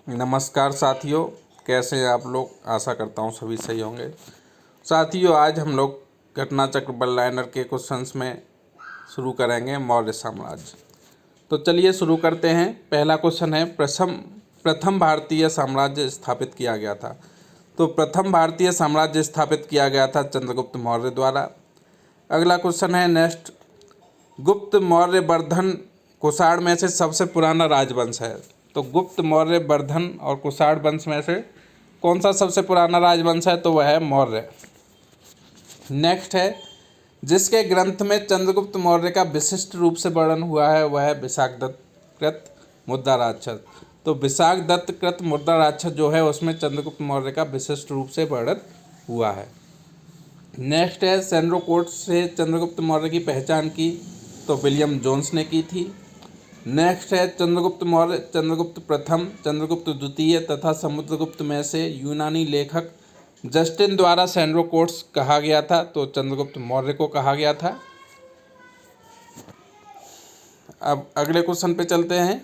नमस्कार साथियों, कैसे हैं आप लोग। आशा करता हूँ सभी सही होंगे। साथियों, आज हम लोग घटना चक्र बल्लायनर के क्वेश्चंस में शुरू करेंगे मौर्य साम्राज्य। तो चलिए शुरू करते हैं। पहला क्वेश्चन है, प्रथम भारतीय साम्राज्य स्थापित किया गया था। तो प्रथम भारतीय साम्राज्य स्थापित किया गया था चंद्रगुप्त मौर्य द्वारा। अगला क्वेश्चन है नेक्स्ट, गुप्त मौर्य वर्धन कुषाण में से सबसे पुराना राजवंश है। तो गुप्त मौर्य वर्धन और कुषाण वंश में से कौन सा सबसे पुराना राजवंश है? तो वह है मौर्य। नेक्स्ट है, जिसके ग्रंथ में चंद्रगुप्त मौर्य का विशिष्ट रूप से वर्णन हुआ है वह है विशाखदत्त कृत मुद्रा राक्षस। तो विशाखदत्त कृत मुद्रा राक्षस जो है उसमें चंद्रगुप्त मौर्य का विशिष्ट रूप से वर्णन हुआ है। नेक्स्ट है, सेंड्रोकोट से चंद्रगुप्त मौर्य की पहचान की तो विलियम जोन्स ने की थी। नेक्स्ट है, चंद्रगुप्त मौर्य, चंद्रगुप्त प्रथम, चंद्रगुप्त द्वितीय तथा समुद्रगुप्त में से यूनानी लेखक जस्टिन द्वारा सेंड्रोकोट्स कहा गया था। तो चंद्रगुप्त मौर्य को कहा गया था। अब अगले क्वेश्चन पे चलते हैं।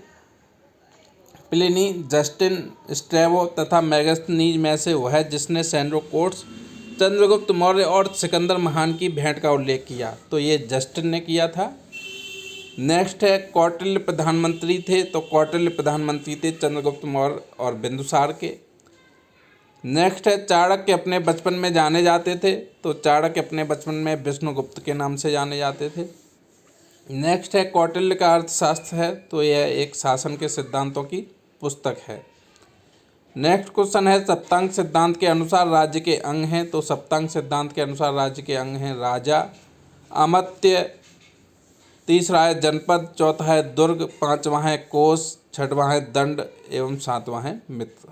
प्लिनी, जस्टिन, स्ट्रैबो तथा मैगस्थनीज में से वह है जिसने सेंड्रोकोट्स, चंद्रगुप्त मौर्य और सिकंदर महान की भेंट का उल्लेख किया। तो ये जस्टिन ने किया था। नेक्स्ट है, कौटिल्य प्रधानमंत्री थे। तो कौटिल्य प्रधानमंत्री थे चंद्रगुप्त मौर्य और बिंदुसार के। नेक्स्ट है, चाणक्य अपने बचपन में जाने जाते थे। तो चाणक्य अपने बचपन में विष्णुगुप्त के नाम से जाने जाते थे। नेक्स्ट है, कौटिल्य का अर्थशास्त्र है। तो यह एक शासन के सिद्धांतों की पुस्तक है। नेक्स्ट क्वेश्चन है, सप्तांग सिद्धांत के अनुसार राज्य के अंग हैं। तो सप्तांग सिद्धांत के अनुसार राज्य के अंग हैं राजा, अमात्य, तीसरा है जनपद, चौथा है दुर्ग, पांचवा है कोष, छठवां है दंड एवं सातवां है मित्र।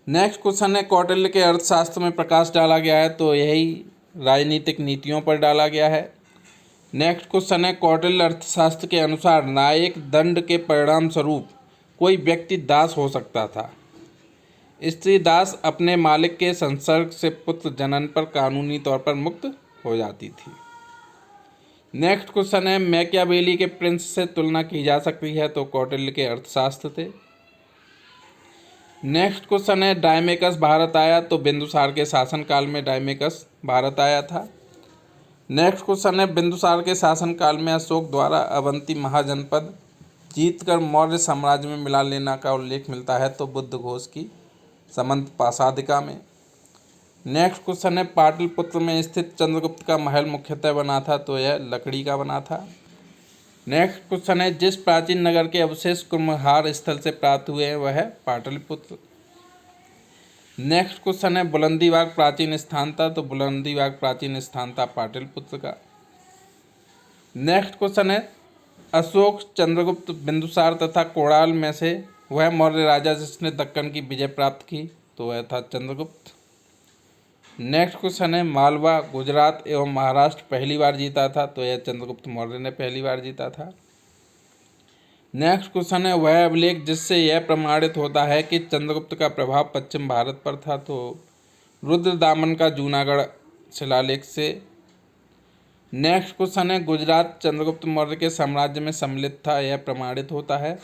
नेक्स्ट क्वेश्चन है, कौटिल्य के अर्थशास्त्र में प्रकाश डाला गया है। तो यही राजनीतिक नीतियों पर डाला गया है। नेक्स्ट क्वेश्चन है, कौटिल्य अर्थशास्त्र के अनुसार न्यायिक दंड के परिणाम स्वरूप कोई व्यक्ति दास हो सकता था। स्त्री दास अपने मालिक के संसर्ग से पुत्र जनन पर कानूनी तौर पर मुक्त हो जाती थी। नेक्स्ट क्वेश्चन है, मैकियावेली के प्रिंस से तुलना की जा सकती है। तो कौटिल्य के अर्थशास्त्र थे। नेक्स्ट क्वेश्चन है, डायमेकस भारत आया। तो बिंदुसार के शासनकाल में डायमेकस भारत आया था। नेक्स्ट क्वेश्चन है, बिंदुसार के शासनकाल में अशोक द्वारा अवंती महाजनपद जीतकर मौर्य साम्राज्य में मिला लेना का उल्लेख मिलता है। तो बुद्धघोष की समंत पासादिका में। नेक्स्ट क्वेश्चन है, पाटलिपुत्र में स्थित चंद्रगुप्त का महल मुख्यतः बना था। तो यह लकड़ी का बना था। नेक्स्ट क्वेश्चन है, जिस प्राचीन नगर के अवशेष कुम्हार स्थल से प्राप्त हुए हैं वह है पाटलिपुत्र। नेक्स्ट क्वेश्चन है, बुलंदीबाग प्राचीन स्थान था। तो बुलंदीबाग प्राचीन स्थान था पाटलिपुत्र का। नेक्स्ट क्वेश्चन है, अशोक, चंद्रगुप्त, बिंदुसार तथा कोणाल में से वह मौर्य राजा जिसने दक्कन की विजय प्राप्त की। तो वह था चंद्रगुप्त। नेक्स्ट क्वेश्चन है, मालवा, गुजरात एवं महाराष्ट्र पहली बार जीता था। तो यह चंद्रगुप्त मौर्य ने पहली बार जीता था। नेक्स्ट क्वेश्चन है, वह अभिलेख जिससे यह प्रमाणित होता है कि चंद्रगुप्त का प्रभाव पश्चिम भारत पर था। तो रुद्रदामन का जूनागढ़ शिलालेख से। नेक्स्ट क्वेश्चन है, गुजरात चंद्रगुप्त मौर्य के साम्राज्य में सम्मिलित था, यह प्रमाणित होता है।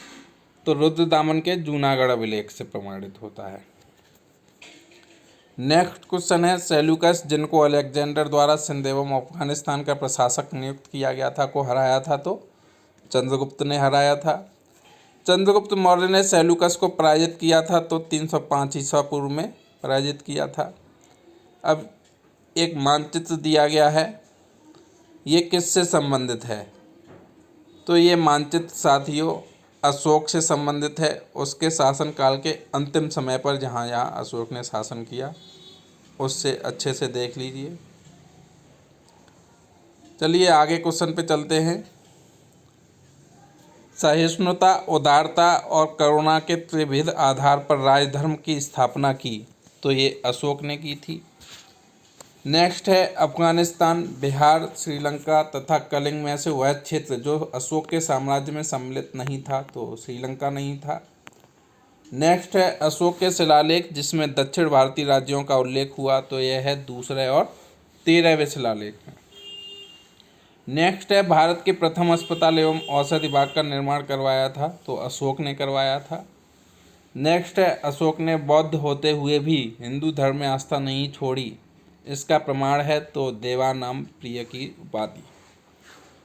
तो रुद्रदामन के जूनागढ़ अभिलेख से प्रमाणित होता है। नेक्स्ट क्वेश्चन है, सेल्यूकस जिनको अलेक्जेंडर द्वारा सिंध एवं अफगानिस्तान का प्रशासक नियुक्त किया गया था को हराया था। तो चंद्रगुप्त ने हराया था। चंद्रगुप्त मौर्य ने सेल्यूकस को पराजित किया था। तो 305 ईसा पूर्व में पराजित किया था। अब एक मानचित्र दिया गया है, ये किससे संबंधित है? तो ये मानचित्र साथियों अशोक से संबंधित है। उसके शासनकाल के अंतिम समय पर जहाँ जहाँ अशोक ने शासन किया उससे अच्छे से देख लीजिए। चलिए आगे क्वेश्चन पे चलते हैं। सहिष्णुता, उदारता और करुणा के त्रिविध आधार पर राजधर्म की स्थापना की। तो ये अशोक ने की थी। नेक्स्ट है, अफगानिस्तान, बिहार, श्रीलंका तथा कलिंग में से वह क्षेत्र जो अशोक के साम्राज्य में सम्मिलित नहीं था। तो श्रीलंका नहीं था। नेक्स्ट है, अशोक के शिलालेख जिसमें दक्षिण भारतीय राज्यों का उल्लेख हुआ। तो यह है दूसरे और 13वें शिलालेख में। नेक्स्ट है, भारत के प्रथम अस्पताल एवं औषधि विभाग का निर्माण करवाया था। तो अशोक ने करवाया था। नेक्स्ट है अशोक ने बौद्ध होते हुए भी हिंदू धर्म में आस्था नहीं छोड़ी, इसका प्रमाण है तो देवानाम प्रिय की उपाधि।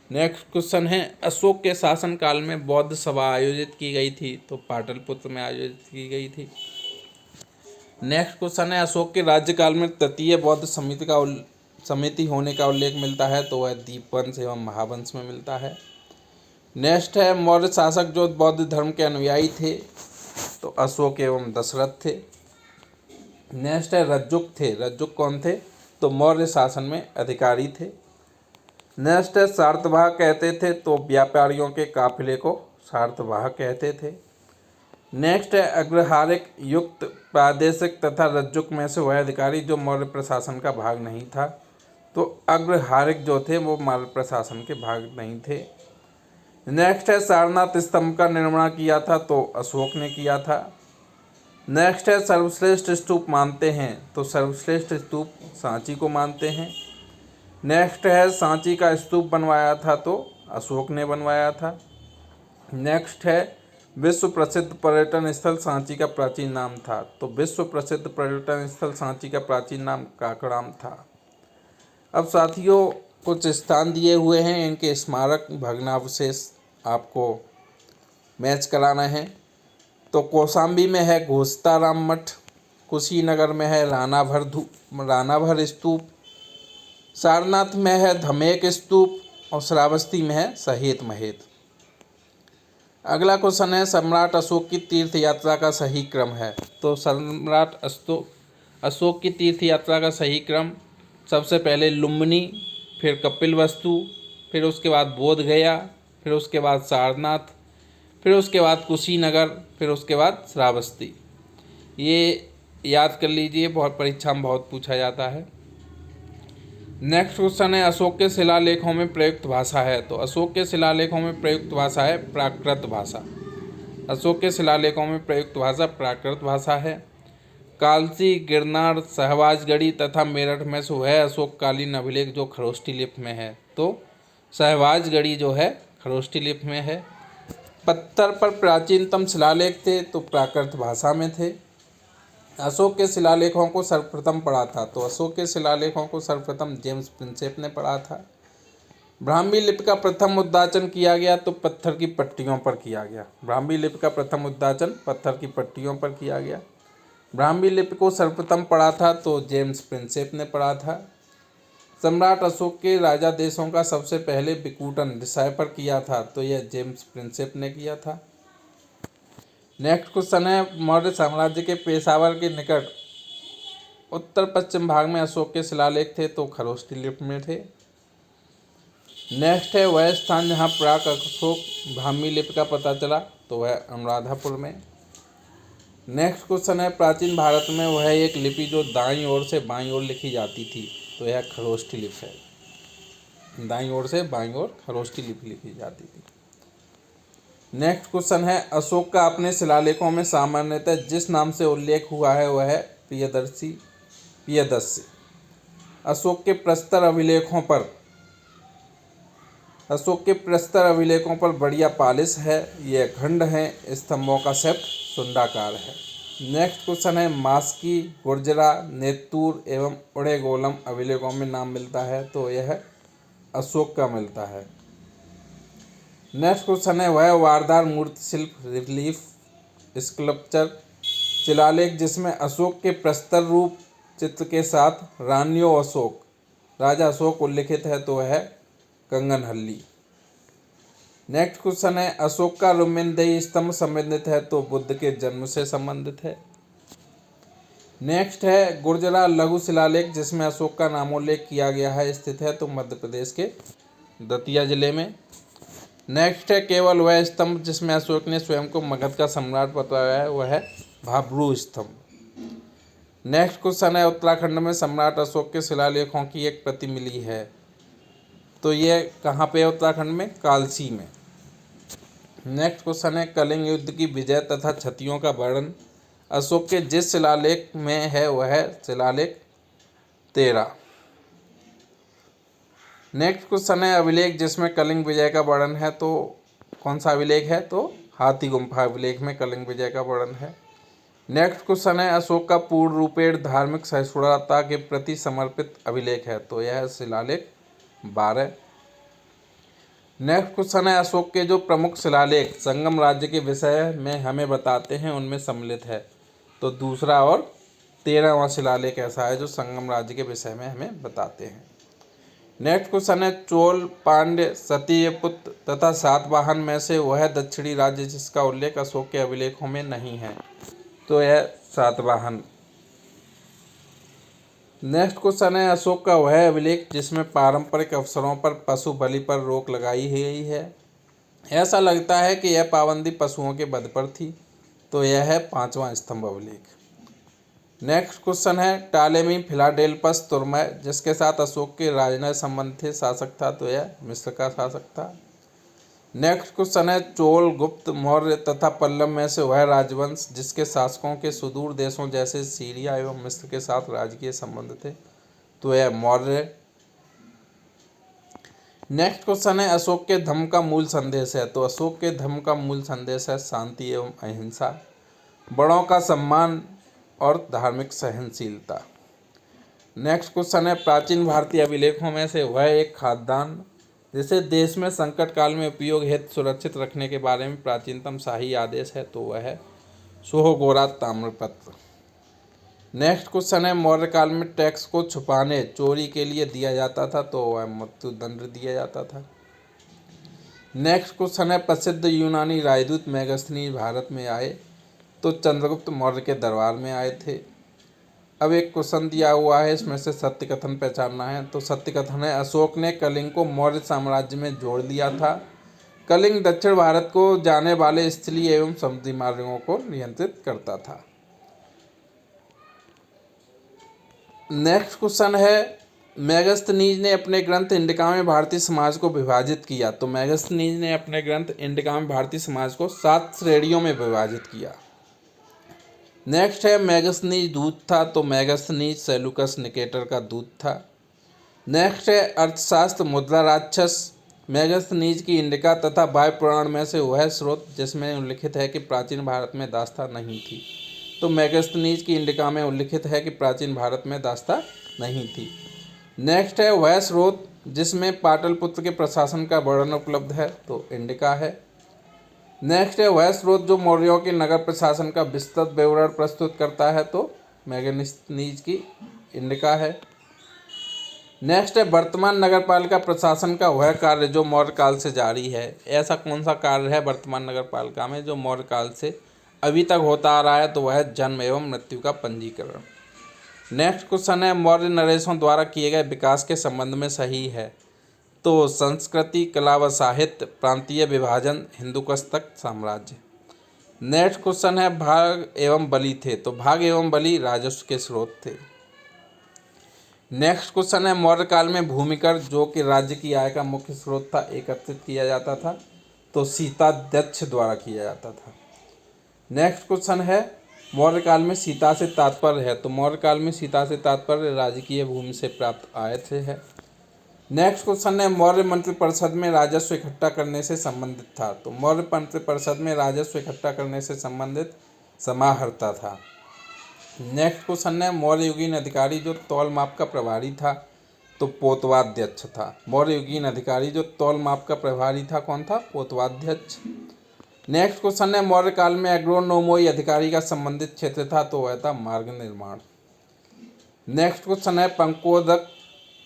नेक्स्ट क्वेश्चन है अशोक के शासनकाल में बौद्ध सभा आयोजित की गई थी, तो पाटलिपुत्र में आयोजित की गई थी। नेक्स्ट क्वेश्चन है अशोक के राज्यकाल में तृतीय बौद्ध समिति होने का उल्लेख मिलता है, तो वह दीपवंश एवं महावंश में मिलता है। नेक्स्ट है मौर्य शासक जो बौद्ध धर्म के अनुयायी थे, तो अशोक एवं दशरथ थे। नेक्स्ट है रज्जुक थे, रज्जुक कौन थे, तो मौर्य शासन में अधिकारी थे। नेक्स्ट है सातवाह कहते थे, तो व्यापारियों के काफिले को सातवाह कहते थे। नेक्स्ट है अग्रहारिक युक्त प्रादेशिक तथा रज्जुक में से वह अधिकारी जो मौर्य प्रशासन का भाग नहीं था, तो अग्रहारिक जो थे वो मौर्य प्रशासन के भाग नहीं थे। नेक्स्ट है सारनाथ स्तंभ का निर्माण किया था, तो अशोक ने किया था। नेक्स्ट है सर्वश्रेष्ठ स्तूप मानते हैं, तो सर्वश्रेष्ठ स्तूप सांची को मानते हैं। नेक्स्ट है सांची का स्तूप बनवाया था, तो अशोक ने बनवाया था। नेक्स्ट है विश्व प्रसिद्ध पर्यटन स्थल सांची का प्राचीन नाम था, तो विश्व प्रसिद्ध पर्यटन स्थल सांची का प्राचीन नाम काकड़ाम था। अब साथियों कुछ स्थान दिए हुए हैं, इनके स्मारक भग्नावशेष आपको मैच कराना है। तो कौशाम्बी में है घोस्ताराम मठ, कुशीनगर में है रानाभर स्तूप, सारनाथ में है धमेक स्तूप और श्रावस्ती में है सहेत महेत। अगला क्वेश्चन है सम्राट अशोक की तीर्थ यात्रा का सही क्रम है, तो सम्राट अशोक की तीर्थ यात्रा का सही क्रम सबसे पहले लुम्बिनी, फिर कपिलवस्तु, फिर उसके बाद बोध गया, फिर उसके बाद सारनाथ, फिर उसके बाद कुशीनगर, फिर उसके बाद श्रावस्ती। ये याद कर लीजिए, बहुत परीक्षा में बहुत पूछा जाता है। नेक्स्ट क्वेश्चन है अशोक के शिलालेखों में प्रयुक्त भाषा है, तो अशोक के शिलालेखों में प्रयुक्त भाषा है प्राकृत भाषा। अशोक के शिलालेखों में प्रयुक्त भाषा प्राकृत भाषा है। कालसी, गिरनार, सहवाजगढ़ी तथा मेरठ में से वह अशोककालीन अभिलेख जो खरोष्ठी लिपि में है, तो सहवाजगढ़ी जो है खरोष्ठी लिपि में है। पत्थर पर प्राचीनतम शिलालेख थे, तो प्राकृत भाषा में थे। अशोक के शिलालेखों को सर्वप्रथम पढ़ा था, तो अशोक के शिलालेखों को सर्वप्रथम जेम्स प्रिंसेप ने पढ़ा था। ब्राह्मी लिपि का प्रथम उद्धाचन किया गया, तो पत्थर की पट्टियों पर किया गया। ब्राह्मी लिपि का प्रथम उद्धाचन पत्थर की पट्टियों पर किया गया। ब्राह्मी लिपि को सर्वप्रथम पढ़ा था, तो जेम्स प्रिंसेप ने पढ़ा था। सम्राट अशोक के राजा देशों का सबसे पहले विकूटन डिसाइफर किया था, तो यह जेम्स प्रिंसेप ने किया था। नेक्स्ट क्वेश्चन है मौर्य साम्राज्य के पेशावर के निकट उत्तर पश्चिम भाग में अशोक के शिलालेख थे, तो खरोष्ठी लिपि में थे। नेक्स्ट है वह स्थान जहाँ प्राक अशोक ब्राह्मी लिपि का पता चला, तो वह अनुराधापुर में। नेक्स्ट क्वेश्चन है प्राचीन भारत में वह एक लिपि जो दाईं ओर से बाईं ओर लिखी जाती थी, तो यह खरोष्ठी लिपि है। दाईं ओर से बाईं ओर खरोष्ठी लिपि लिखी जाती थी। नेक्स्ट क्वेश्चन है अशोक का अपने शिलालेखों में सामान्यतः जिस नाम से उल्लेख हुआ है वह है प्रियदर्शी। अशोक के प्रस्तर अभिलेखों पर बढ़िया पालिश है, यह खंड है, स्तंभों का सेप्ट सुंडाकार है। नेक्स्ट क्वेश्चन है मास्की, गुर्जरा, नेत्तूर एवं उड़ेगोलम अभिलेखों में नाम मिलता है, तो यह अशोक का मिलता है। नेक्स्ट क्वेश्चन है वह वारदार मूर्ति शिल्प रिलीफ स्कल्पचर शिलालेख जिसमें अशोक के प्रस्तर रूप चित्र के साथ राजा अशोक उल्लिखित है, तो वह कंगनहल्ली। नेक्स्ट क्वेश्चन है अशोक का रुम्नदेही स्तंभ संबंधित है, तो बुद्ध के जन्म से संबंधित है। नेक्स्ट है गुर्जरा लघु शिलालेख जिसमें अशोक का नामोल्लेख किया गया है, स्थित है, तो मध्य प्रदेश के दतिया जिले में। नेक्स्ट है केवल वह स्तंभ जिसमें अशोक ने स्वयं को मगध का सम्राट बताया है, वह है भाब्रू स्तंभ। नेक्स्ट क्वेश्चन है उत्तराखंड में सम्राट अशोक के शिलालेखों की एक प्रति मिली है, तो ये कहाँ पे है उत्तराखंड में, कालसी में। नेक्स्ट क्वेश्चन है कलिंग युद्ध की विजय तथा क्षतियों का वर्णन अशोक के जिस शिलालेख में है वह है शिलालेख 13। नेक्स्ट क्वेश्चन है अभिलेख जिसमें कलिंग विजय का वर्णन है, तो कौन सा अभिलेख है, तो हाथी गुम्फा अभिलेख में कलिंग विजय का वर्णन है। नेक्स्ट क्वेश्चन है, अशोक का पूर्ण रूपेण धार्मिक सहिष्णुता के प्रति समर्पित अभिलेख है, तो यह है शिलालेख 12। नेक्स्ट क्वेश्चन है, अशोक के जो प्रमुख शिलालेख संगम राज्य के विषय में हमें बताते हैं उनमें सम्मिलित है, तो दूसरा और 13वां शिलालेख ऐसा है जो संगम राज्य के विषय में हमें बताते हैं। नेक्स्ट क्वेश्चन है, चोल, पांड्य, सतीपुत्र तथा सातवाहन में से वह दक्षिणी राज्य जिसका उल्लेख अशोक के अभिलेखों में नहीं है, तो यह सातवाहन। नेक्स्ट क्वेश्चन है, अशोक का वह अभिलेख जिसमें पारंपरिक अवसरों पर पशु बलि पर रोक लगाई गई है, ऐसा लगता है कि यह पाबंदी पशुओं के वध पर थी, तो यह है 5वां स्तंभ अभिलेख। नेक्स्ट क्वेश्चन है, टालेमी फिलाडेल्फस तुर्मय जिसके साथ अशोक के राजनय संबंध थे शासक था, तो यह मिस्र का शासक था। नेक्स्ट क्वेश्चन है, चोल, गुप्त, मौर्य तथा पल्लव में से वह राजवंश जिसके शासकों के सुदूर देशों जैसे सीरिया एवं मिस्र के साथ राजकीय संबंध थे, तो यह मौर्य। नेक्स्ट क्वेश्चन है, अशोक के धम्म का मूल संदेश है, तो अशोक के धम्म का मूल संदेश है शांति एवं अहिंसा, बड़ों का सम्मान और धार्मिक सहनशीलता। नेक्स्ट क्वेश्चन है, प्राचीन भारतीय अभिलेखों में से वह एक खाद्यान्न जिसे देश में संकट काल में उपयोग हेतु सुरक्षित रखने के बारे में प्राचीनतम शाही आदेश है, तो वह है सोहगोरा ताम्रपत्र। नेक्स्ट क्वेश्चन है, मौर्य काल में टैक्स को छुपाने चोरी के लिए दिया जाता था, तो वह मृत्युदंड दिया जाता था। नेक्स्ट क्वेश्चन है, प्रसिद्ध यूनानी राजदूत मेगास्थनीज भारत में आए, तो चंद्रगुप्त मौर्य के दरबार में आए थे। अब एक क्वेश्चन दिया हुआ है, इसमें से सत्य कथन पहचानना है, तो सत्य कथन है, अशोक ने कलिंग को मौर्य साम्राज्य में जोड़ दिया था। कलिंग दक्षिण भारत को जाने वाले स्थलीय एवं समुद्री मार्गों को नियंत्रित करता था। नेक्स्ट क्वेश्चन है, मेगास्थनीज ने अपने ग्रंथ इंडिका में भारतीय समाज को विभाजित किया, तो मेगास्थनीज ने अपने ग्रंथ इंडिका में भारतीय समाज को 7 श्रेणियों में विभाजित किया। नेक्स्ट है, मेगास्थनीज दूत था, तो मेगास्थनीज सेलुकस निकेटर का दूत था। नेक्स्ट है, अर्थशास्त्र मुद्रा राक्षस मेगास्थनीज की इंडिका तथा वायु पुराण में से वह स्रोत जिसमें उल्लिखित है कि प्राचीन भारत में दास्ता नहीं थी, तो मेगास्थनीज की इंडिका में उल्लिखित है कि प्राचीन भारत में दास्ता नहीं थी। नेक्स्ट है, वह स्रोत जिसमें पाटलिपुत्र के प्रशासन का वर्णन उपलब्ध है, तो इंडिका है। नेक्स्ट है, वह स्रोत जो मौर्यों के नगर प्रशासन का विस्तृत विवरण प्रस्तुत करता है, तो मेगास्थनीज की इंडिका है। नेक्स्ट है, वर्तमान नगरपालिका प्रशासन का वह कार्य जो मौर्य काल से जारी है, ऐसा कौन सा कार्य है वर्तमान नगरपालिका में जो मौर्य काल से अभी तक होता आ रहा है, तो वह जन्म एवं मृत्यु का पंजीकरण। नेक्स्ट क्वेश्चन है, मौर्य नरेशों द्वारा किए गए विकास के संबंध में सही है, तो संस्कृति, कला व साहित्य, प्रांतीय विभाजन, हिंदू कुश तक साम्राज्य। नेक्स्ट क्वेश्चन है, भाग एवं बलि थे, तो भाग एवं बलि राजस्व के स्रोत थे। नेक्स्ट क्वेश्चन है, मौर्य काल में भूमिकर जो कि राज्य की आय का मुख्य स्रोत था एकत्रित किया जाता था, तो सीताध्यक्ष द्वारा किया जाता था। नेक्स्ट क्वेश्चन है, मौर्य काल में सीता से तात्पर्य है, तो मौर्य काल में सीता से तात्पर्य राजकीय भूमि से प्राप्त आय से है। नेक्स्ट क्वेश्चन है, मौर्य मंत्रिपरिषद में राजस्व इकट्ठा करने से संबंधित था, तो मौर्य मंत्रिपरिषद में राजस्व इकट्ठा करने से संबंधित समाहर्ता था। नेक्स्ट क्वेश्चन है, मौर्य युगीन अधिकारी जो तौल माप का प्रभारी था, तो पोतवाध्यक्ष था। मौर्य युगीन अधिकारी जो तौल माप का प्रभारी था, कौन था? पोतवाध्यक्ष। नेक्स्ट क्वेश्चन है, मौर्य काल में एग्रोनोमोई अधिकारी का संबंधित क्षेत्र था, तो वह था मार्ग निर्माण। नेक्स्ट क्वेश्चन है, पंकोदक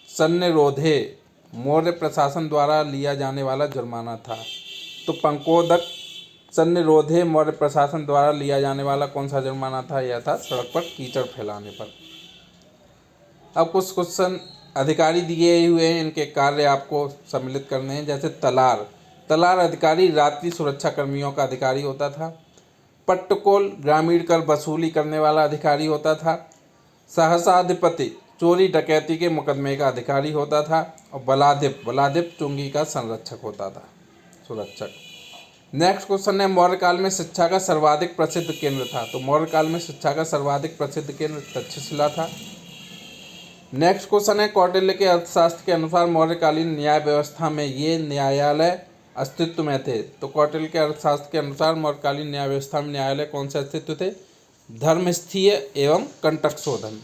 सन्निरोधे मौर्य प्रशासन द्वारा लिया जाने वाला जुर्माना था, तो पंकोदक सन्निरोधे मौर्य प्रशासन द्वारा लिया जाने वाला कौन सा जुर्माना था? यह था सड़क पर कीचड़ फैलाने पर। अब कुछ क्वेश्चन अधिकारी दिए हुए हैं, इनके कार्य आपको सम्मिलित करने हैं। जैसे तलार अधिकारी रात्रि सुरक्षा कर्मियों का अधिकारी होता था। पट्टकोल ग्रामीण कर वसूली करने वाला अधिकारी होता था। सहसाधिपति चोरी डकैती के मुकदमे का अधिकारी होता था। और बलाधिप चुंगी का संरक्षक होता था, सुरक्षक। नेक्स्ट क्वेश्चन है, मौर्य काल में शिक्षा का सर्वाधिक प्रसिद्ध केंद्र था, तो मौर्य काल में शिक्षा का सर्वाधिक प्रसिद्ध केंद्र तक्षशिला था। नेक्स्ट क्वेश्चन है, कौटिल्य के अर्थशास्त्र के अनुसार मौर्यकालीन न्याय व्यवस्था में ये न्यायालय अस्तित्व में थे, तो कौटिल्य के अर्थशास्त्र के अनुसार मौर्यकालीन न्याय व्यवस्था में न्यायालय कौन से अस्तित्व थे? धर्मस्थीय एवं कंटक शोधन।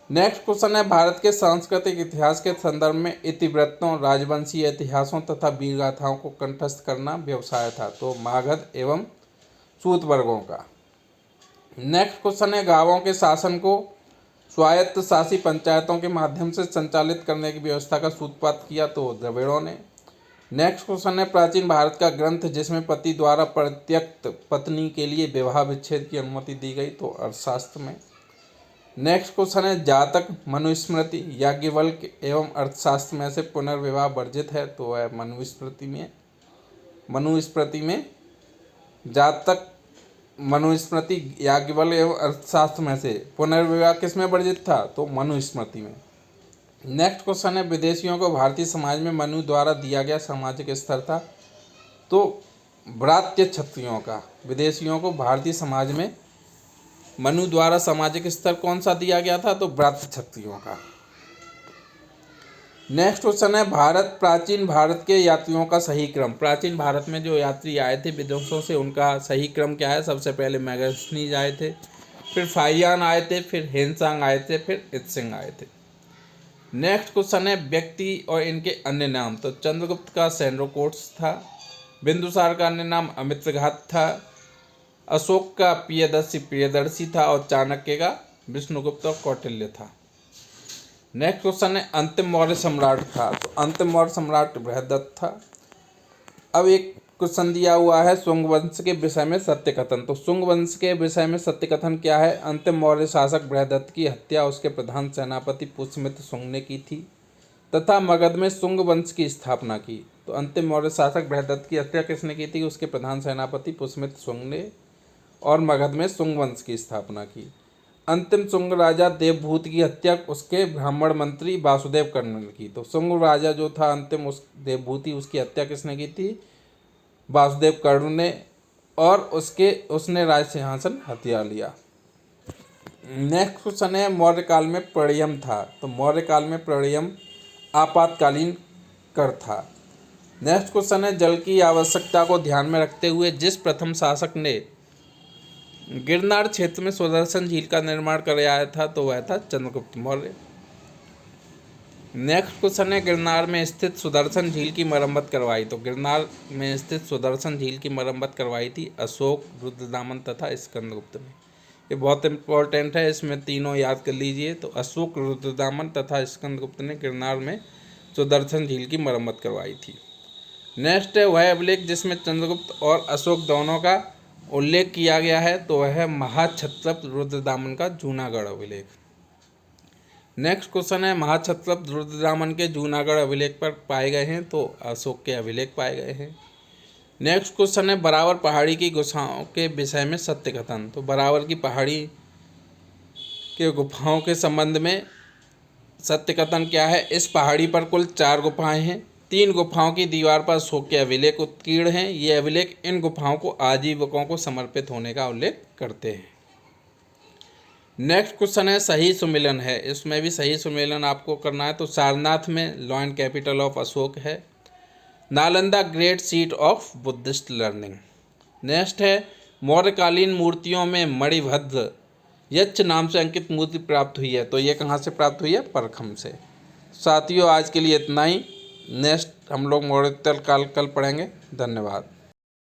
नेक्स्ट क्वेश्चन है, भारत के सांस्कृतिक इतिहास के संदर्भ में इतिवृत्तों, राजवंशीय इतिहासों तथा वीर गाथाओं को कंठस्थ करना व्यवसाय था। तो मागध एवं सूत वर्गों का। नेक्स्ट क्वेश्चन है, गांवों के शासन को स्वायत्त शासी पंचायतों के माध्यम से संचालित करने की व्यवस्था का सूत्रपात किया। तो द्रविड़ों ने। नेक्स्ट क्वेश्चन है, प्राचीन भारत का ग्रंथ जिसमें पति द्वारा परित्यक्त पत्नी के लिए विवाह विच्छेद की अनुमति दी गई। तो अर्थशास्त्र में। नेक्स्ट क्वेश्चन है, जातक, मनुस्मृति, याज्ञवल्क्य एवं अर्थशास्त्र में से पुनर्विवाह वर्जित है। तो वह मनुस्मृति में जातक, मनुस्मृति, याज्ञवल्क्य एवं अर्थशास्त्र में से पुनर्विवाह किसमें वर्जित था। तो मनुस्मृति में। नेक्स्ट क्वेश्चन है, विदेशियों को भारतीय समाज में मनु द्वारा दिया गया सामाजिक स्तर था। तो व्रात्य क्षत्रियों का। विदेशियों को भारतीय समाज में मनु द्वारा सामाजिक स्तर कौन सा दिया गया था। तो व्रात्य क्षत्रियों का। नेक्स्ट क्वेश्चन है, प्राचीन भारत के यात्रियों का सही क्रम। प्राचीन भारत में जो यात्री आए थे विदेशों से, उनका सही क्रम क्या है। सबसे पहले मैगस्थनीज आए थे, फिर फाहियान आए थे, फिर हेनसांग आए थे, फिर इत्सिंग आए थे। नेक्स्ट क्वेश्चन है, व्यक्ति और इनके अन्य नाम। तो चंद्रगुप्त का सैंड्रोकोट्स था, बिंदुसार का अन्य नाम अमित्रघात था, अशोक का प्रियदर्शी था और चाणक्य का विष्णुगुप्त और कौटिल्य था। नेक्स्ट क्वेश्चन है, अंतिम मौर्य सम्राट था। तो अंतिम मौर्य सम्राट बृहदत्त था। अब एक क्वेश्चन दिया हुआ है, शुंग वंश के विषय में सत्य कथन। तो शुंग वंश के विषय में सत्य कथन क्या है। अंतिम मौर्य शासक बृहदत्त की हत्या उसके प्रधान सेनापति पुष्यमित्र शुंग ने की थी तथा मगध में शुंग वंश की स्थापना की। तो अंतिम मौर्य शासक बृहदत्त की हत्या किसने की थी। उसके प्रधान सेनापति पुष्यमित्र शुंग ने, और मगध में शुंग वंश की स्थापना की। अंतिम शुंग राजा देवभूति की हत्या उसके ब्राह्मण मंत्री वासुदेव कर्ण ने की। तो शुंग राजा जो था अंतिम, उस देवभूति, उसकी हत्या किसने की थी। वासुदेव कर्ण ने, और उसने राज सिंहासन हथिया लिया। नेक्स्ट क्वेश्चन है, मौर्य काल में प्रणयम था। तो मौर्य काल में प्रणयम आपातकालीन कर था। नेक्स्ट क्वेश्चन है, जल की आवश्यकता को ध्यान में रखते हुए जिस प्रथम शासक ने गिरनार क्षेत्र में सुदर्शन झील का निर्माण कराया था, तो वह था चंद्रगुप्त मौर्य। नेक्स्ट क्वेश्चन है, गिरनार में स्थित सुदर्शन झील की मरम्मत करवाई। तो गिरनार में स्थित सुदर्शन झील की मरम्मत करवाई थी अशोक, रुद्रदामन तथा स्कंदगुप्त ने। ये बहुत इंपॉर्टेंट है, इसमें तीनों याद कर लीजिए। तो अशोक, रुद्रदामन तथा स्कंदगुप्त ने गिरनार में सुदर्शन झील की मरम्मत करवाई थी। नेक्स्ट है, वह अभिलेख जिसमें चंद्रगुप्त और अशोक दोनों का उल्लेख किया गया है। तो वह है महाक्षत्रप रुद्रदामन का जूनागढ़ अभिलेख। नेक्स्ट क्वेश्चन है, महाक्षत्रप रुद्रदामन के जूनागढ़ अभिलेख पर पाए गए हैं। तो अशोक के अभिलेख पाए गए हैं। नेक्स्ट क्वेश्चन है, बरावर पहाड़ी की गुफाओं के विषय में सत्य कथन। तो बरावर की पहाड़ी के गुफाओं के संबंध में सत्य कथन क्या है। इस पहाड़ी पर कुल 4 गुफाएं हैं। 3 गुफाओं की दीवार पर अशोक के अभिलेख उत्कीर्ण हैं। ये अभिलेख इन गुफाओं को आजीविकों को समर्पित होने का उल्लेख करते हैं। नेक्स्ट क्वेश्चन है, सही सुमेलन है। इसमें भी सही सुमेलन आपको करना है। तो सारनाथ में लॉयन कैपिटल ऑफ अशोक है। Nalanda great seat of Buddhist learning. Next है, मौर्यकालीन मूर्तियों में मणिभद्र यक्ष नाम से अंकित मूर्ति प्राप्त हुई है। तो ये कहाँ से प्राप्त हुई है। परखम से। साथियों, आज के लिए इतना ही। नेक्स्ट हम लोग मौर्योत्तर काल कल पढ़ेंगे। धन्यवाद।